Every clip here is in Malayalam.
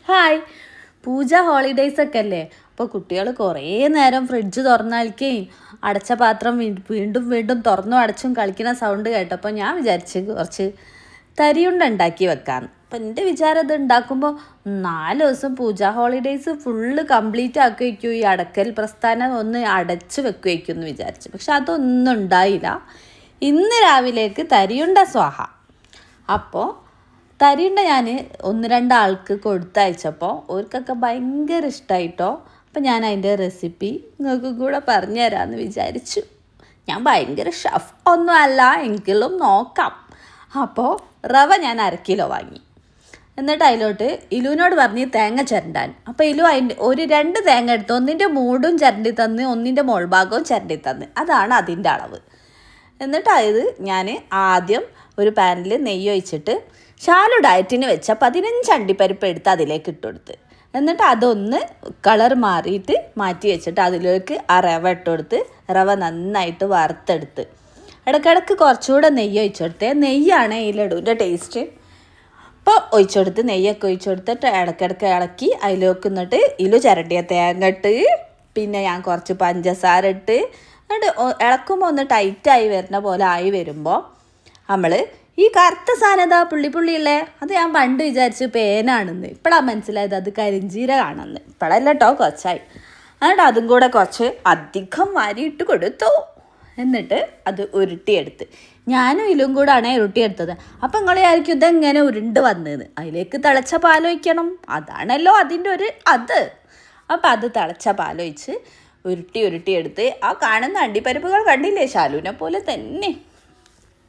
ഹായ്. പൂജ ഹോളിഡേയ്സ് ഒക്കെ അല്ലേ, അപ്പോൾ കുട്ടികൾ കുറേ നേരം ഫ്രിഡ്ജ് തുറന്നളിക്കുകയും അടച്ച പാത്രം വീണ്ടും വീണ്ടും തുറന്നും അടച്ചും കളിക്കുന്ന സൗണ്ട് കേട്ടപ്പോൾ ഞാൻ വിചാരിച്ച് കുറച്ച് തരിയുണ്ട ഉണ്ടാക്കി വെക്കാമെന്ന്. അപ്പം എൻ്റെ വിചാരം ഇത് ഉണ്ടാക്കുമ്പോൾ 4 ദിവസം പൂജ ഹോളിഡേയ്സ് ഫുള്ള് കംപ്ലീറ്റ് ആക്കി വയ്ക്കും, ഈ അടക്കൽ പ്രസ്ഥാനം ഒന്ന് അടച്ച് വെക്കുവയ്ക്കും എന്ന് വിചാരിച്ചു. പക്ഷെ അതൊന്നും ഉണ്ടായില്ല. ഇന്ന് രാവിലേക്ക് തരിയുണ്ട സ്വാഹ. അപ്പോൾ തരിയുണ്ട ഞാൻ 1-2 ആൾക്ക് കൊടുത്തയച്ചപ്പോൾ അവർക്കൊക്കെ ഭയങ്കര ഇഷ്ടമായിട്ടോ. അപ്പം ഞാൻ അതിൻ്റെ റെസിപ്പി നിങ്ങൾക്ക് കൂടെ പറഞ്ഞു തരാമെന്ന് വിചാരിച്ചു. ഞാൻ ഭയങ്കര ഷെഫ് ഒന്നും അല്ല, എങ്കിലും നോക്കാം. അപ്പോൾ റവ ഞാൻ 1 കിലോ വാങ്ങി. എന്നിട്ട് അതിലോട്ട് ഇലുവിനോട് പറഞ്ഞ് തേങ്ങ ചിരണ്ടാൻ. അപ്പോൾ ഇലു അതിൻ്റെ 2 തേങ്ങ എടുത്ത് ഒന്നിൻ്റെ മൂടും ചിരണ്ടി തന്ന്, ഒന്നിൻ്റെ മുൾഭാഗവും ചിരണ്ടി തന്ന്. അതാണ് അതിൻ്റെ അളവ്. എന്നിട്ട് അത് ഞാൻ ആദ്യം ഒരു പാനിൽ നെയ്യ് ഒഴിച്ചിട്ട് ശാലു ഡയറ്റിന് വെച്ച 15 അണ്ടിപ്പരിപ്പ് എടുത്ത് അതിലേക്ക് ഇട്ടുകൊടുത്ത്. എന്നിട്ട് അതൊന്ന് കളർ മാറിയിട്ട് മാറ്റി വെച്ചിട്ട് അതിലേക്ക് ആ റവ ഇട്ടുകൊടുത്ത് റവ നന്നായിട്ട് വറുത്തെടുത്ത് ഇടയ്ക്കിടയ്ക്ക് കുറച്ചുകൂടെ നെയ്യ് ഒഴിച്ചെടുത്തേ. നെയ്യാണ് ഈ ലഡുവിൻ്റെ ടേസ്റ്റ്. അപ്പോൾ ഒഴിച്ചെടുത്ത് നെയ്യൊക്കെ ഒഴിച്ചെടുത്തിട്ട് ഇടയ്ക്കിടയ്ക്ക് ഇളക്കി അതിലേക്ക് എന്നിട്ട് ചിരണ്ടിയ തേങ്ങ ഇട്ട്, പിന്നെ ഞാൻ കുറച്ച് പഞ്ചസാര ഇട്ട്, എന്നിട്ട് ഇളക്കുമ്പോൾ ഒന്ന് ടൈറ്റായി വരുന്ന പോലെ ആയി വരുമ്പോൾ നമ്മൾ ഈ കറുത്ത സാധനതാ പുള്ളിയുള്ളേ, അത് ഞാൻ പണ്ട് വിചാരിച്ച് പേനാണെന്ന്. ഇപ്പോഴാണ് മനസ്സിലായത് അത് കരിഞ്ചീരകമാണെന്ന്. ഇപ്പോഴല്ല കേട്ടോ, കുറച്ചായി. എന്നിട്ട് അതും കൂടെ കുറച്ച് അധികം വാരിയിട്ട് കൊടുത്തു. എന്നിട്ട് അത് ഉരുട്ടിയെടുത്ത് ഞാനും ഇലും കൂടാണ് ഉരുട്ടിയെടുത്തത്. അപ്പം നിങ്ങൾ വിചാരിക്കും ഇതെങ്ങനെ ഉരുണ്ട് വന്നത്, അതിലേക്ക് തിളച്ച പാലൊഴിക്കണം, അതാണല്ലോ അതിൻ്റെ ഒരു അത്. അപ്പം അത് തിളച്ച പാലൊഴിച്ച് ഉരുട്ടിയെടുത്ത് ആ കാണുന്ന അണ്ടിപ്പരിപ്പുകൾ കണ്ടില്ലേ, ശാലുവിനെ പോലെ തന്നെ.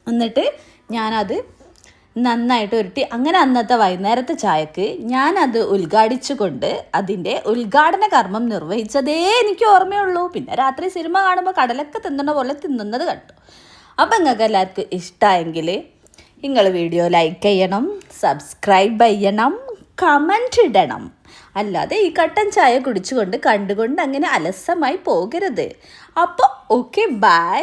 എന്നിട്ട് ഞാനത് നന്നായിട്ട് ഉരുട്ടി. അങ്ങനെ അന്നത്തെ വൈകുന്നേരത്തെ ചായക്ക് ഞാനത് ഉദ്ഘാടിച്ചു കൊണ്ട് അതിൻ്റെ ഉദ്ഘാടന കർമ്മം നിർവഹിച്ചതേ എനിക്ക് ഓർമ്മയുള്ളൂ. പിന്നെ രാത്രി സിനിമ കാണുമ്പോൾ കടലൊക്കെ തിന്നണ പോലെ തിന്നുന്നത് കണ്ടു. അപ്പം നിങ്ങൾക്ക് എല്ലാവർക്കും ഇഷ്ടമായെങ്കിൽ നിങ്ങൾ വീഡിയോ ലൈക്ക് ചെയ്യണം, സബ്സ്ക്രൈബ് ചെയ്യണം, കമൻറ്റ് ഇടണം. അല്ലാതെ ഈ കട്ടൻ ചായ കുടിച്ചുകൊണ്ട് കണ്ടുകൊണ്ട് അങ്ങനെ അലസമായി പോകരുത്. അപ്പോൾ ഓക്കെ, ബൈ.